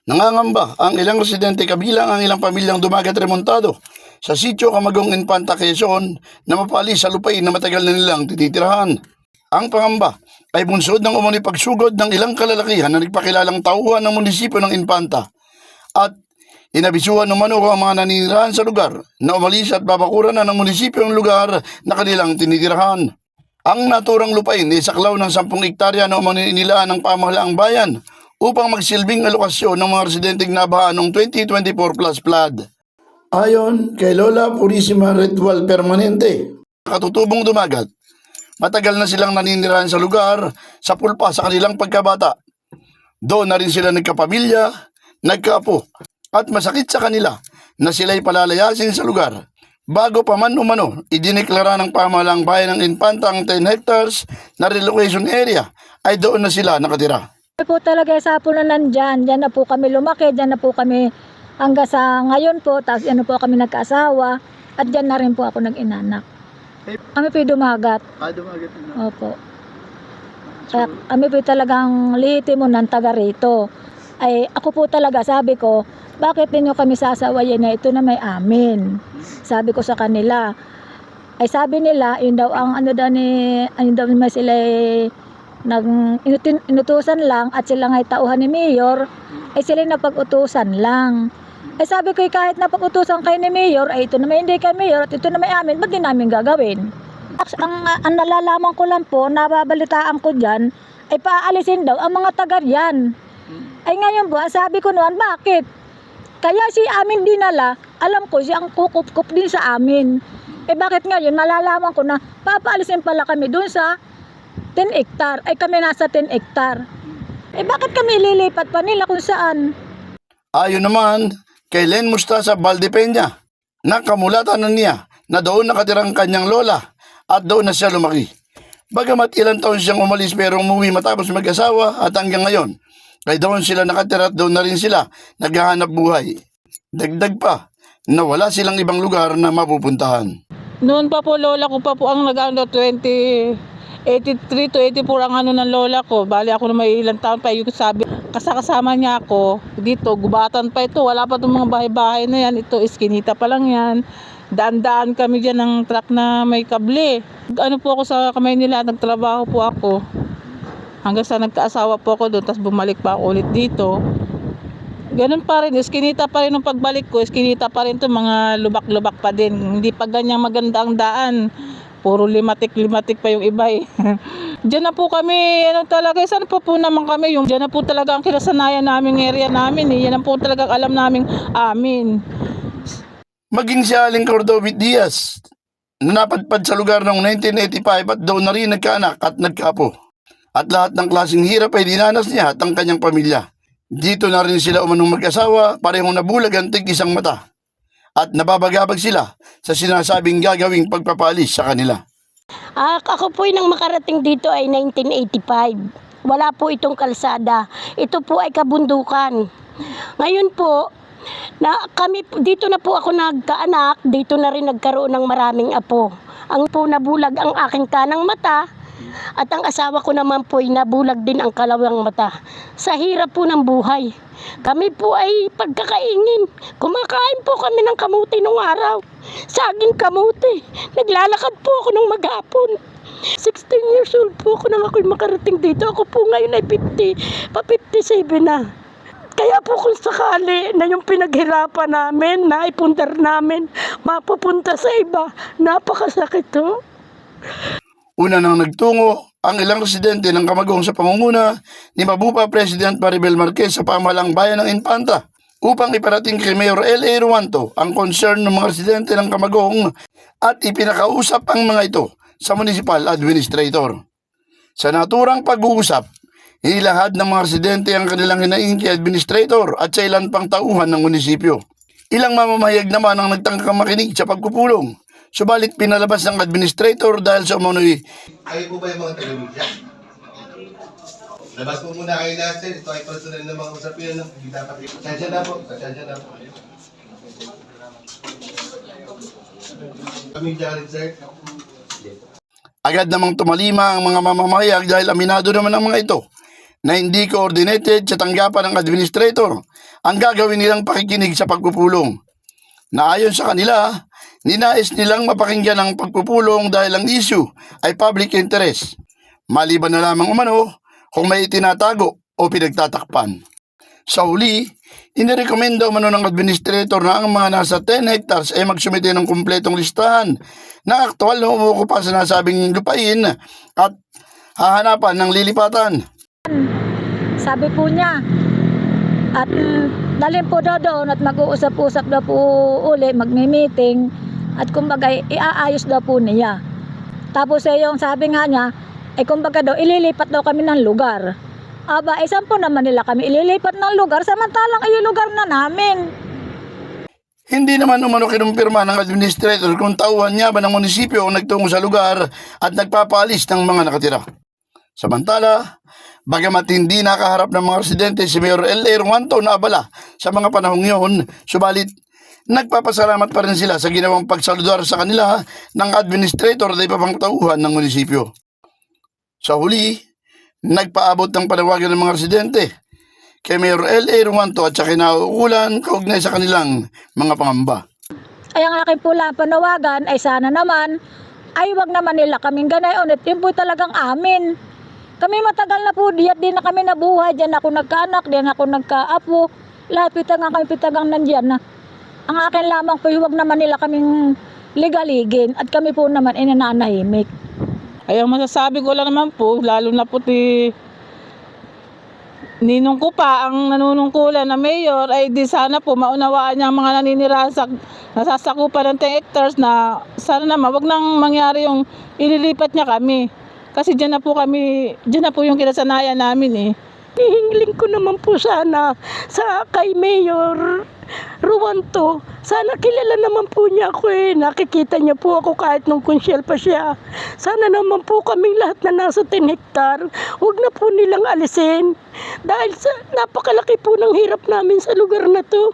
Nangangamba ang ilang residente kabilang ang ilang pamilyang dumagat remontado sa sitio Camagong Infanta, Quezon na mapalis sa lupain na matagal na nilang tinitirahan. Ang pangamba ay bunsod ng umano'y pagsugod ng ilang kalalakihan na nagpakilalang tauhan ng munisipyo ng Infanta at inabisuhan umano ang mga naninirahan sa lugar na umalis at babakuran na ng munisipyo ang lugar na kanilang tinitirahan. Ang naturang lupain ay saklaw ng 10 hektarya na umano inilaan ng pamahalaang bayan upang magsilbing alokasyon ng mga residenteng nabahaan noong 2024 plus flood. Ayon kay Lola Purisima Ritual Permanente, katutubong dumagat, matagal na silang naninirahan sa lugar sa pulpa sa kanilang pagkabata. Doon na rin sila nagkapamilya, nagkaapo, at masakit sa kanila na sila'y palalayasin sa lugar. Bago pa man umano, idineklara ng pamahalaang bayan ng Infanta ang 10 hectares na relocation area ay doon na sila nakatira. Po talaga sa po na nandyan, dyan na po kami lumaki, dyan na po kami hanggang sa ngayon po, tapos yan na po kami nagkaasawa, at dyan na rin po ako nag-inanak. Kami po dumagat. Dumagat na. Opo. Kaya kami po talagang lihitimo ng taga rito. Ay ako po talaga sabi ko, bakit ninyo kami sasawayin na ito na may amin? Sabi ko sa kanila. Ay sabi nila, yun daw ang ano daw ni, ayun daw naman sila inutusan lang at sila nga'y tauhan ni Mayor, ay sila napag-utusan lang. Ay sabi ko, kahit napag-utusan kayo ni Mayor, ay ito naman hindi kay Mayor at ito naman amin, ba't di namin gagawin? Ang nalalaman ko lang po, nababalitaan ko dyan, ay paalisin daw ang mga taga riyan. Ay ngayon po, sabi ko noon, bakit? Kaya si amin dinala, alam ko siyang kukup-kup din sa amin. Eh bakit ngayon, malalaman ko na papaalisin pala kami dun sa 10 hektar, ay kami nasa 10 hektar. Eh bakit kami lilipat pa nila kung saan? Ayon naman kay Len Mustasa Valdepeña, nakamulatan na niya na doon nakatirang kanyang lola at doon na siya lumaki. Bagamat ilang taon siyang umalis pero umuwi matapos mag-asawa at hanggang ngayon, ay doon sila nakatira at doon na rin sila naghahanap buhay. Dagdag pa na wala silang ibang lugar na mapupuntahan. Noon pa po lola ko pa po ang nag-ano 83 to 84 ang ano ng lola ko. Bali ako na may ilang taon pa yung sabi. Kasama niya ako dito. Gubatan pa ito. Wala pa itong mga bahay-bahay na yan. Ito iskinita pa lang yan. Daan-daan kami dyan ng truck na may kable. Ano po ako sa kamay nila. Nagtrabaho po ako. Hanggang sa nagkaasawa po ako doon. Tapos bumalik pa ako ulit dito. Ganun pa rin. Iskinita pa rin nung pagbalik ko. Iskinita pa rin ito. Mga lubak-lubak pa din. Hindi pa ganyang maganda ang daan. Puro limatik pa yung iba eh. Diyan na po kami, ano talaga, saan po naman kami, yung diyan na po talaga ang kinasanayan namin, area namin eh. Yan na po talaga alam namin amin. Maging si Aling Cordovit Diaz, na napadpad sa lugar noong 1985 at doon na rin nagkaanak at nagkaapo. At lahat ng klaseng hirap ay dinanas niya at ang kanyang pamilya. Dito na rin sila umanong mag-asawa, parehong nabulag ang tig-isang mata. At nababagabag sila sa sinasabing gagawing pagpapalis sa kanila. Ako po nang makarating dito ay 1985. Wala po itong kalsada. Ito po ay kabundukan. Ngayon po, dito na po ako nagkaanak, dito na rin nagkaroon ng maraming apo. Ang po nabulag ang aking kanang mata at ang asawa ko naman po ay nabulag din ang kalawang mata. Sa hirap po ng buhay. Kami po ay pagkakaingin. Kumakain po kami ng kamuti nung araw. Saging kamuti. Naglalakad po ako nung maghapon. 16 years old po ako nang ako'y makarating dito. Ako po ngayon ay 57 na. Kaya po kung sakali na yung pinaghirapan namin, naipundar namin, mapupunta sa iba, napakasakit to. Una nang nagtungo ang ilang residente ng Camagong sa pangunguna ni Mabupa President Maribel Marquez sa pamahalang bayan ng Infanta upang iparating kay Mayor L.A. Ruanto ang concern ng mga residente ng Camagong at ipinakausap ang mga ito sa Municipal Administrator. Sa naturang pag-uusap, inilahad ng mga residente ang kanilang hinaing kay Administrator at sa ilan pang tauhan ng munisipyo. Ilang mamamahayag naman ang nagtangkang makinig sa pagpupulong. Subalit pinalabas ng administrator dahil sa umano'y. Kayo po ba yung mga taga-media? Labas po muna kayo lahat, sir. Ito ay personal na mga usapin. Hindi dapat ito. Sadya na po. Sadya na po. Media rin, sir. Agad namang tumalima ang mga mamamahayag dahil aminado naman ang mga ito na hindi coordinated sa tanggapan ng administrator ang gagawin nilang pakikinig sa pagpupulong. Na ayon sa kanila, ninais nilang mapakinggan ang pagpupulong dahil ang issue ay public interest. Maliban na lamang umano kung may itinatago o pinagtatakpan. Sa huli, inirekomenda umano ng administrator na ang mga nasa 10 hectares ay magsumite ng kumpletong listahan na aktual na umuukupa sa nasabing lupain at hahanapan ng lilipatan. Sabi po niya, at dalhin po daw doon at mag-uusap-usap daw po uli, magmi-meeting at kumbaga iaayos daw po niya. Tapos yung sabi nga niya, ay kumbaga daw ililipat daw kami ng lugar. Aba, saan po naman nila kami ililipat ng lugar samantalang ay lugar na namin. Hindi naman umano kinumpirma ng administrator kung tauhan niya ba ng munisipyo ang nagtungo sa lugar at nagpapaalis ng mga nakatira. Samantala, bagamat hindi nakaharap ng mga residente si Mayor L.A. Ruanto na abala sa mga panahong yun, subalit nagpapasalamat pa rin sila sa ginawang pagsaludar sa kanila ng administrator at iba pang tauhan ng munisipyo. Sa huli, nagpaabot ng panawagan ng mga residente kay Mayor L.A. Ruanto at sa kinauukulan kaugnay sa kanilang mga pangamba. Ay ang aking pula panawagan ay sana naman ay wag naman nila kaming ganayon at yun po talagang amin. Kami matagal na po diyan din na kami nabuhay, diyan ako nagkaanak, diyan ako nagkaapo, lahat pitagang nandiyan na. Ang akin lamang po huwag naman nila kaming ligaligin at kami po naman inananahimik. Ay, ang masasabi ko lang naman po, lalo na po ninong ko pa ang nanunungkulan na mayor, ay di sana po maunawaan niya ang mga naninirahan sa nasasakupan ng 10 hectares na sana naman wag nang mangyari yung ililipat niya kami. Kasi diyan na po yung kinasanayan namin eh. Hihingiling ko naman po sana sa kay Mayor Ruanto. Sana kilala naman po niya ako eh. Nakikita niya po ako kahit nung konsyel pa siya. Sana naman po kaming lahat na nasa 10 hektar, huwag na po nilang alisin. Dahil sa napakalaki po ng hirap namin sa lugar na to.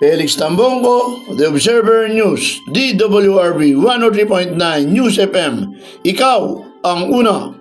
Felix Tambongko, The Observer News, DWRB 103.9 News FM. Ikaw ang una.